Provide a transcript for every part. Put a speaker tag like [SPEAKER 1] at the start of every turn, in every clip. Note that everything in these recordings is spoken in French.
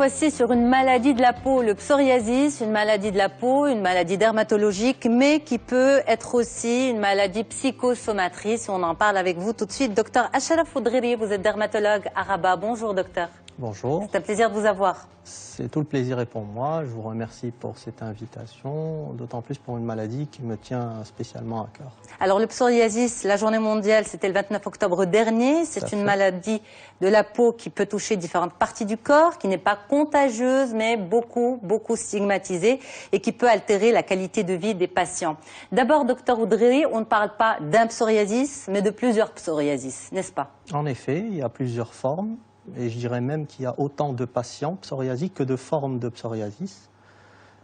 [SPEAKER 1] Voici sur une maladie de la peau, le psoriasis, une maladie de la peau, une maladie dermatologique, mais qui peut être aussi une maladie psychosomatrice. On en parle avec vous tout de suite. Docteur Acharaf Oudriri, vous êtes dermatologue à Rabat. Bonjour docteur.
[SPEAKER 2] Bonjour.
[SPEAKER 1] C'est un plaisir de vous avoir.
[SPEAKER 2] C'est tout le plaisir est pour moi. Je vous remercie pour cette invitation, d'autant plus pour une maladie qui me tient spécialement à cœur.
[SPEAKER 1] Alors le psoriasis, la journée mondiale, c'était le 29 octobre dernier. C'est une maladie de la peau qui peut toucher différentes parties du corps, qui n'est pas contagieuse, mais beaucoup stigmatisée et qui peut altérer la qualité de vie des patients. D'abord, docteur Oudriri, on ne parle pas d'un psoriasis, mais de plusieurs psoriasis, n'est-ce pas?
[SPEAKER 2] En effet, il y a plusieurs formes. Et je dirais même qu'il y a autant de patients psoriasiques que de formes de psoriasis.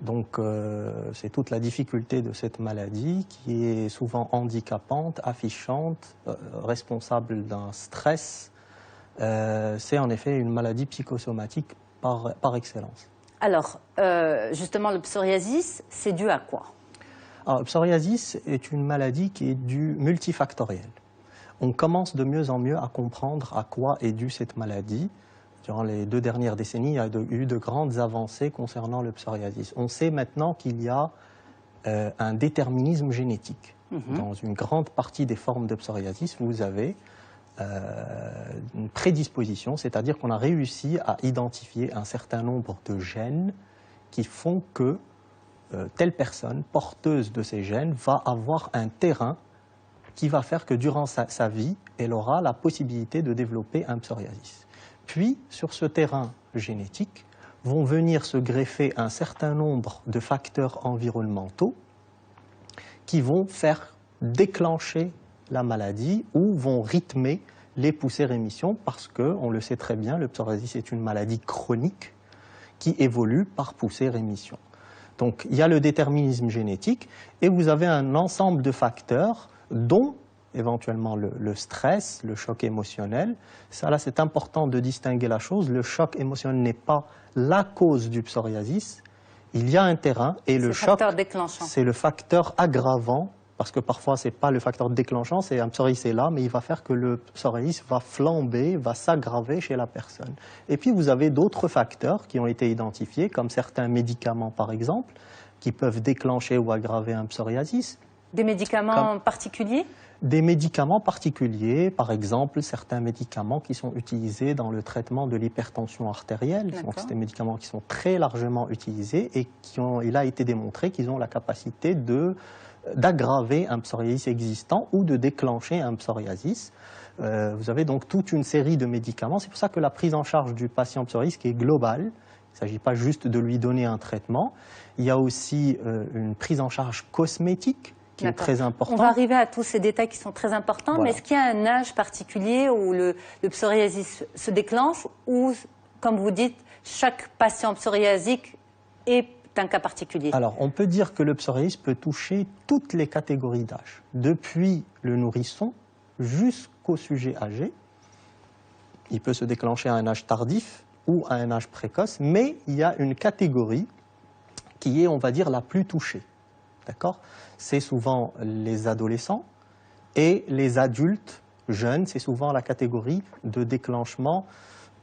[SPEAKER 2] Donc c'est toute la difficulté de cette maladie qui est souvent handicapante, affichante, responsable d'un stress. C'est en effet une maladie psychosomatique par excellence.
[SPEAKER 1] Alors, justement, le psoriasis, c'est dû à quoi?
[SPEAKER 2] Alors, le psoriasis est une maladie qui est due multifactorielle. On commence de mieux en mieux à comprendre à quoi est due cette maladie. Durant les 2 dernières décennies, il y a eu de grandes avancées concernant le psoriasis. On sait maintenant qu'il y a un déterminisme génétique. Dans une grande partie des formes de psoriasis, vous avez une prédisposition, c'est-à-dire qu'on a réussi à identifier un certain nombre de gènes qui font que telle personne porteuse de ces gènes va avoir un terrain qui va faire que durant sa vie, elle aura la possibilité de développer un psoriasis. Puis, sur ce terrain génétique, vont venir se greffer un certain nombre de facteurs environnementaux qui vont faire déclencher la maladie ou vont rythmer les poussées-rémissions parce que, on le sait très bien, le psoriasis est une maladie chronique qui évolue par poussée-rémission. Donc, il y a le déterminisme génétique et vous avez un ensemble de facteurs dont éventuellement le stress, le choc émotionnel. Ça, là, c'est important de distinguer la chose. Le choc émotionnel n'est pas la cause du psoriasis. Il y a un terrain et le choc, c'est le facteur aggravant, parce que parfois, ce n'est pas le facteur déclenchant, c'est un psoriasis est là, mais il va faire que le psoriasis va flamber, va s'aggraver chez la personne. Et puis, vous avez d'autres facteurs qui ont été identifiés, comme certains médicaments, par exemple, qui peuvent déclencher ou aggraver un psoriasis.
[SPEAKER 1] Des médicaments particuliers?
[SPEAKER 2] Des médicaments particuliers, par exemple, certains médicaments qui sont utilisés dans le traitement de l'hypertension artérielle. Donc, c'est des médicaments qui sont très largement utilisés et il a été démontré qu'ils ont la capacité d'aggraver un psoriasis existant ou de déclencher un psoriasis. Vous avez donc toute une série de médicaments. C'est pour ça que la prise en charge du patient psoriasis est globale. Il ne s'agit pas juste de lui donner un traitement. Il y a aussi une prise en charge cosmétique qui est très important.
[SPEAKER 1] On va arriver à tous ces détails qui sont très importants, mais est-ce qu'il y a un âge particulier où le psoriasis se déclenche ou, comme vous dites, chaque patient psoriasique est un cas particulier?
[SPEAKER 2] Alors, on peut dire que le psoriasis peut toucher toutes les catégories d'âge, depuis le nourrisson jusqu'au sujet âgé. Il peut se déclencher à un âge tardif ou à un âge précoce, mais il y a une catégorie qui est, on va dire, la plus touchée. D'accord? C'est souvent les adolescents et les adultes jeunes. C'est souvent la catégorie de déclenchement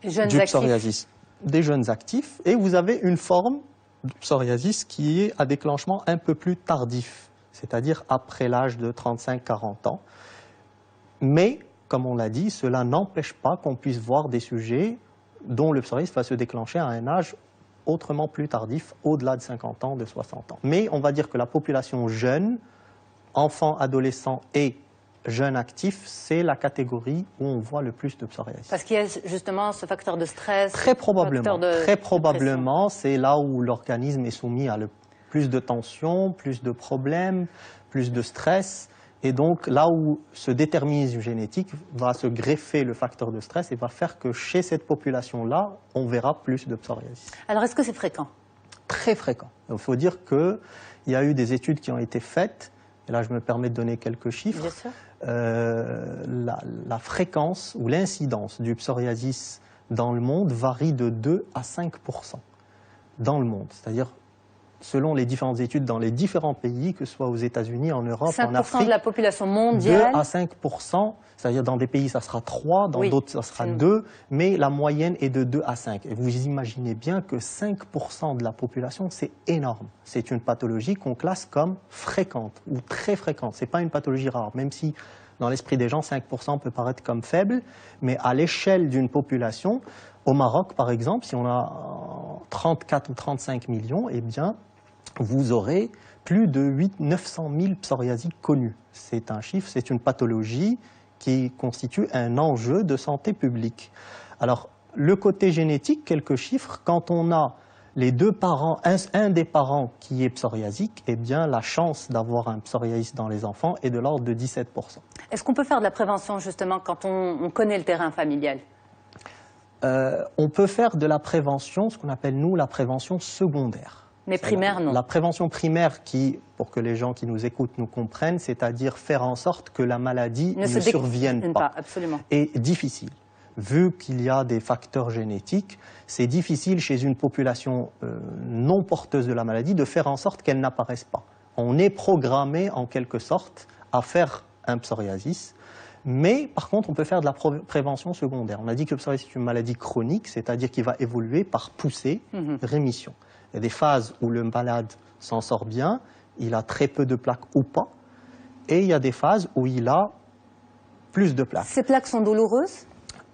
[SPEAKER 2] du psoriasis. Des jeunes actifs. Et vous avez une forme de psoriasis qui est à déclenchement un peu plus tardif, c'est-à-dire après l'âge de 35-40 ans. Mais, comme on l'a dit, cela n'empêche pas qu'on puisse voir des sujets dont le psoriasis va se déclencher à un âge autrement plus tardif, au-delà de 50 ans, de 60 ans. Mais on va dire que la population jeune, enfants, adolescents et jeunes actifs, c'est la catégorie où on voit le plus de psoriasis.
[SPEAKER 1] Parce qu'il y a justement ce facteur de stress.
[SPEAKER 2] Très probablement, c'est là où l'organisme est soumis à plus de tension, plus de problèmes, plus de stress. Et donc, là où ce déterminisme génétique va se greffer le facteur de stress et va faire que chez cette population-là, on verra plus de psoriasis.
[SPEAKER 1] Alors, est-ce que c'est fréquent?
[SPEAKER 2] Très fréquent. Il faut dire qu'il y a eu des études qui ont été faites, et là je me permets de donner quelques chiffres.
[SPEAKER 1] Bien sûr.
[SPEAKER 2] La fréquence ou l'incidence du psoriasis dans le monde varie de 2 à 5% dans le monde. C'est-à-dire selon les différentes études dans les différents pays, que ce soit aux États-Unis, en Europe, en
[SPEAKER 1] 5%
[SPEAKER 2] Afrique,
[SPEAKER 1] de la population mondiale.
[SPEAKER 2] 2 à 5%, c'est-à-dire dans des pays ça sera 3, dans
[SPEAKER 1] Oui,
[SPEAKER 2] d'autres ça sera 2, mais la moyenne est de 2 à 5. Et vous imaginez bien que 5% de la population, c'est énorme. C'est une pathologie qu'on classe comme fréquente ou très fréquente. Ce n'est pas une pathologie rare, même si dans l'esprit des gens, 5% peut paraître comme faible, mais à l'échelle d'une population, au Maroc par exemple, si on a 34 ou 35 millions, eh bien, vous aurez plus de 900 000 psoriasiques connus. C'est un chiffre, c'est une pathologie qui constitue un enjeu de santé publique. Alors, le côté génétique, quelques chiffres, quand on a les deux parents, un des parents qui est psoriasique, eh bien, la chance d'avoir un psoriasis dans les enfants est de l'ordre de 17%.
[SPEAKER 1] Est-ce qu'on peut faire de la prévention, justement, quand on connaît le terrain familial?
[SPEAKER 2] On peut faire de la prévention, ce qu'on appelle, nous, la prévention secondaire.
[SPEAKER 1] Mais primaire, non.
[SPEAKER 2] La prévention primaire qui, pour que les gens qui nous écoutent nous comprennent, c'est-à-dire faire en sorte que la maladie ne survienne pas,
[SPEAKER 1] absolument.
[SPEAKER 2] est difficile. Vu qu'il y a des facteurs génétiques, c'est difficile chez une population non porteuse de la maladie de faire en sorte qu'elle n'apparaisse pas. On est programmé en quelque sorte à faire un psoriasis, mais par contre on peut faire de la prévention secondaire. On a dit que le psoriasis est une maladie chronique, c'est-à-dire qu'il va évoluer par poussée, rémission. Il y a des phases où le malade s'en sort bien, il a très peu de plaques ou pas, et il y a des phases où il a plus de plaques.
[SPEAKER 1] Ces plaques sont douloureuses?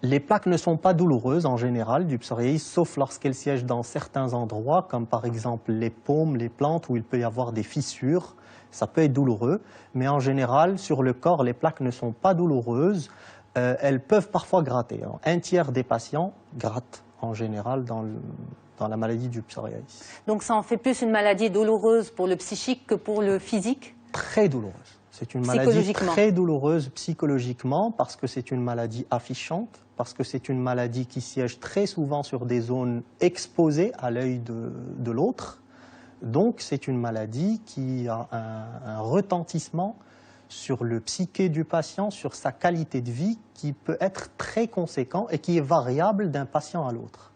[SPEAKER 2] Les plaques ne sont pas douloureuses en général du psoriasis, sauf lorsqu'elles siègent dans certains endroits, comme par exemple les paumes, les plantes, où il peut y avoir des fissures. Ça peut être douloureux, mais en général, sur le corps, les plaques ne sont pas douloureuses. Elles peuvent parfois gratter. Alors, un tiers des patients grattent en général dans la maladie du psoriasis.
[SPEAKER 1] Donc ça en fait plus une maladie douloureuse pour le psychique que pour le physique?
[SPEAKER 2] Très douloureuse. C'est une maladie très douloureuse psychologiquement parce que c'est une maladie affichante, parce que c'est une maladie qui siège très souvent sur des zones exposées à l'œil de l'autre. Donc c'est une maladie qui a un retentissement sur le psyché du patient, sur sa qualité de vie qui peut être très conséquent et qui est variable d'un patient à l'autre.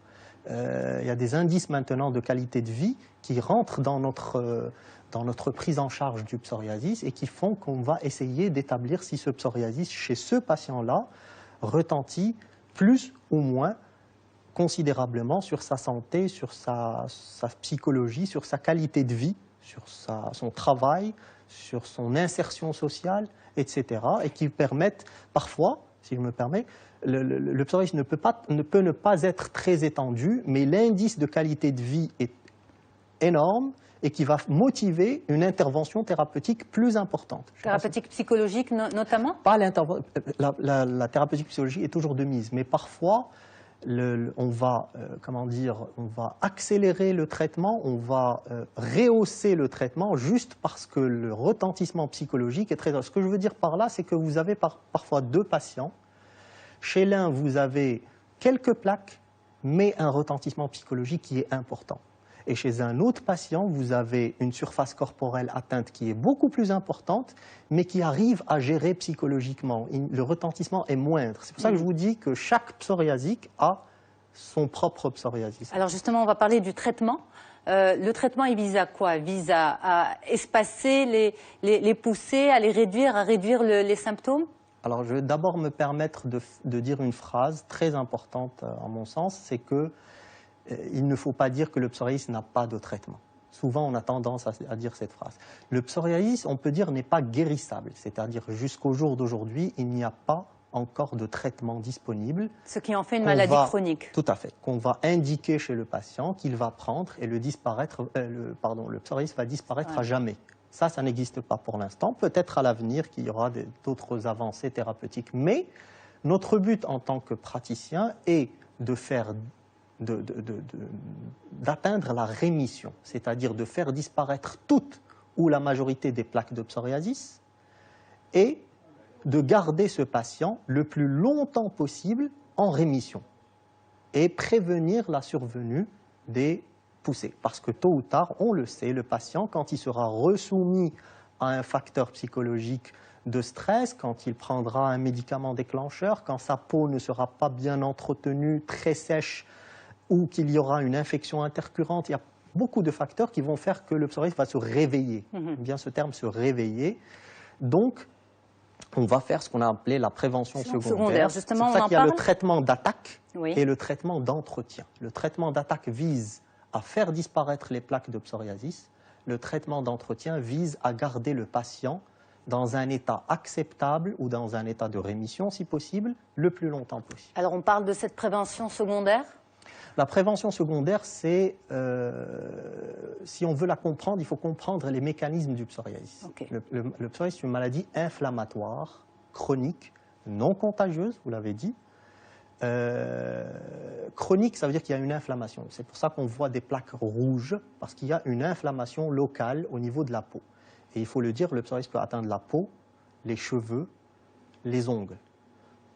[SPEAKER 2] Il y a des indices maintenant de qualité de vie qui rentrent dans notre prise en charge du psoriasis et qui font qu'on va essayer d'établir si ce psoriasis chez ce patient-là retentit plus ou moins considérablement sur sa santé, sur sa psychologie, sur sa qualité de vie, sur son travail, sur son insertion sociale, etc. et qui permettent parfois, si je me permets, le psoriasis ne peut ne pas être très étendu, mais l'indice de qualité de vie est énorme et qui va motiver une intervention thérapeutique plus importante.
[SPEAKER 1] Thérapeutique psychologique notamment?
[SPEAKER 2] Pas la thérapeutique psychologique est toujours de mise, mais parfois on va accélérer le traitement, on va rehausser le traitement juste parce que le retentissement psychologique est très... Ce que je veux dire par là, c'est que vous avez parfois deux patients. Chez l'un, vous avez quelques plaques, mais un retentissement psychologique qui est important. Et chez un autre patient, vous avez une surface corporelle atteinte qui est beaucoup plus importante, mais qui arrive à gérer psychologiquement. Le retentissement est moindre. C'est pour ça que je vous dis que chaque psoriasique a son propre psoriasis.
[SPEAKER 1] Alors justement, on va parler du traitement. Le traitement, il vise à quoi? Il vise à espacer les poussées, à les réduire, à réduire les symptômes?
[SPEAKER 2] Alors je vais d'abord me permettre de dire une phrase très importante en mon sens, c'est que il ne faut pas dire que le psoriasis n'a pas de traitement. Souvent, on a tendance à dire cette phrase. Le psoriasis, on peut dire, n'est pas guérissable. C'est-à-dire, jusqu'au jour d'aujourd'hui, il n'y a pas encore de traitement disponible.
[SPEAKER 1] Ce qui en fait une maladie chronique.
[SPEAKER 2] Tout à fait. Qu'on va indiquer chez le patient, qu'il va prendre et le psoriasis va disparaître à jamais. Ça n'existe pas pour l'instant. Peut-être à l'avenir qu'il y aura d'autres avancées thérapeutiques. Mais notre but en tant que praticien est d'atteindre la rémission, c'est-à-dire de faire disparaître toutes ou la majorité des plaques de psoriasis et de garder ce patient le plus longtemps possible en rémission et prévenir la survenue des poussées. Parce que tôt ou tard, on le sait, le patient, quand il sera resoumis à un facteur psychologique de stress, quand il prendra un médicament déclencheur, quand sa peau ne sera pas bien entretenue, très sèche, ou qu'il y aura une infection intercurrente, il y a beaucoup de facteurs qui vont faire que le psoriasis va se réveiller. Bien ce terme, se réveiller. Donc, on va faire ce qu'on a appelé la prévention secondaire. C'est pour ça qu'il y a le traitement d'attaque et le traitement d'entretien. Le traitement d'attaque vise à faire disparaître les plaques de psoriasis. Le traitement d'entretien vise à garder le patient dans un état acceptable ou dans un état de rémission, si possible, le plus longtemps possible.
[SPEAKER 1] Alors, on parle de cette prévention secondaire?
[SPEAKER 2] La prévention secondaire, c'est, si on veut la comprendre, il faut comprendre les mécanismes du psoriasis.
[SPEAKER 1] Okay.
[SPEAKER 2] Le psoriasis, c'est une maladie inflammatoire, chronique, non contagieuse, vous l'avez dit. Chronique, ça veut dire qu'il y a une inflammation. C'est pour ça qu'on voit des plaques rouges, parce qu'il y a une inflammation locale au niveau de la peau. Et il faut le dire, le psoriasis peut atteindre la peau, les cheveux, les ongles.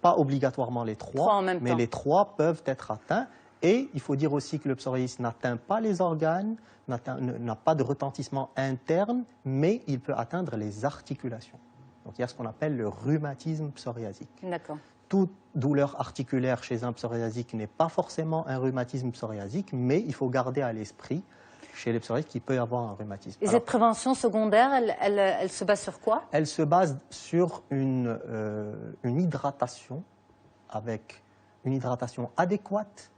[SPEAKER 2] Pas obligatoirement les trois, mais les trois peuvent être atteints. Et il faut dire aussi que le psoriasis n'atteint pas les organes, n'a pas de retentissement interne, mais il peut atteindre les articulations. Donc il y a ce qu'on appelle le rhumatisme psoriasique.
[SPEAKER 1] D'accord.
[SPEAKER 2] Toute douleur articulaire chez un psoriasique n'est pas forcément un rhumatisme psoriasique, mais il faut garder à l'esprit chez les psoriasiques qu'il peut y avoir un rhumatisme.
[SPEAKER 1] Et cette prévention secondaire, elle se base sur quoi? Elle
[SPEAKER 2] se base sur une hydratation, avec une hydratation adéquate,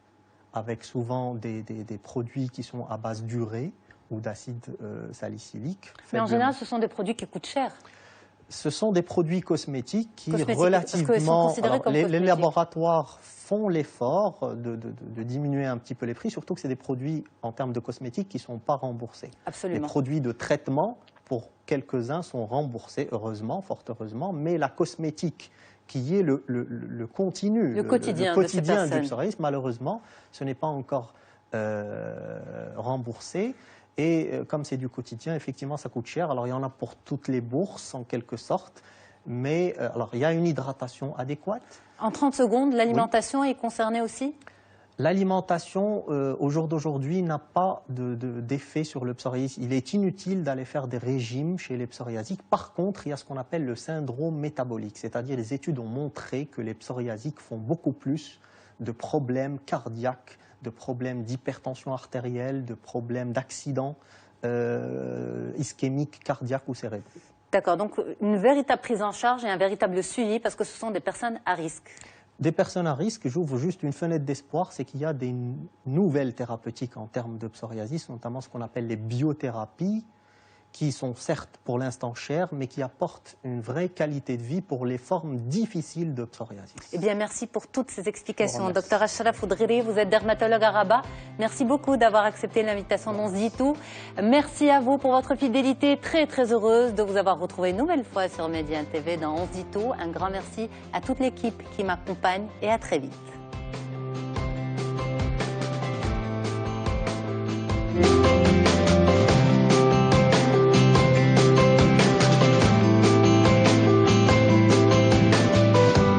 [SPEAKER 2] avec souvent des produits qui sont à base d'urée ou d'acide salicylique.
[SPEAKER 1] Mais en général, ce sont des produits qui coûtent cher.
[SPEAKER 2] Ce sont des produits cosmétiques qui, relativement... Alors, les laboratoires font l'effort de diminuer un petit peu les prix, surtout que c'est des produits, en termes de cosmétiques, qui ne sont pas remboursés.
[SPEAKER 1] Absolument.
[SPEAKER 2] Les produits de traitement, pour quelques-uns, sont remboursés, heureusement, fort heureusement, mais la cosmétique, qui est le continu,
[SPEAKER 1] le quotidien
[SPEAKER 2] du psoriasis, malheureusement, ce n'est pas encore remboursé. Et comme c'est du quotidien, effectivement, ça coûte cher. Alors, il y en a pour toutes les bourses, en quelque sorte. Mais alors, il y a une hydratation adéquate.
[SPEAKER 1] En 30 secondes, l'alimentation est concernée aussi?
[SPEAKER 2] L'alimentation, au jour d'aujourd'hui, n'a pas d'effet sur le psoriasis. Il est inutile d'aller faire des régimes chez les psoriasiques. Par contre, il y a ce qu'on appelle le syndrome métabolique. C'est-à-dire, les études ont montré que les psoriasiques font beaucoup plus de problèmes cardiaques, de problèmes d'hypertension artérielle, de problèmes d'accidents ischémiques, cardiaques ou cérébraux. D'accord, donc une véritable prise en charge et un véritable suivi parce que ce sont des personnes à risque. Des personnes à risque, j'ouvre juste une fenêtre d'espoir, c'est qu'il y a des nouvelles thérapeutiques en termes de psoriasis, notamment ce qu'on appelle les biothérapies, qui sont certes pour l'instant chères, mais qui apportent une vraie qualité de vie pour les formes difficiles de psoriasis. Eh bien, merci pour toutes ces explications. Dr Achraf Oudghiri, vous êtes dermatologue à Rabat. Merci beaucoup d'avoir accepté l'invitation d'On se dit tout. Merci à vous pour votre fidélité. Très, très heureuse de vous avoir retrouvé une nouvelle fois sur Médiane TV dans On se dit tout. Un grand merci à toute l'équipe qui m'accompagne et à très vite.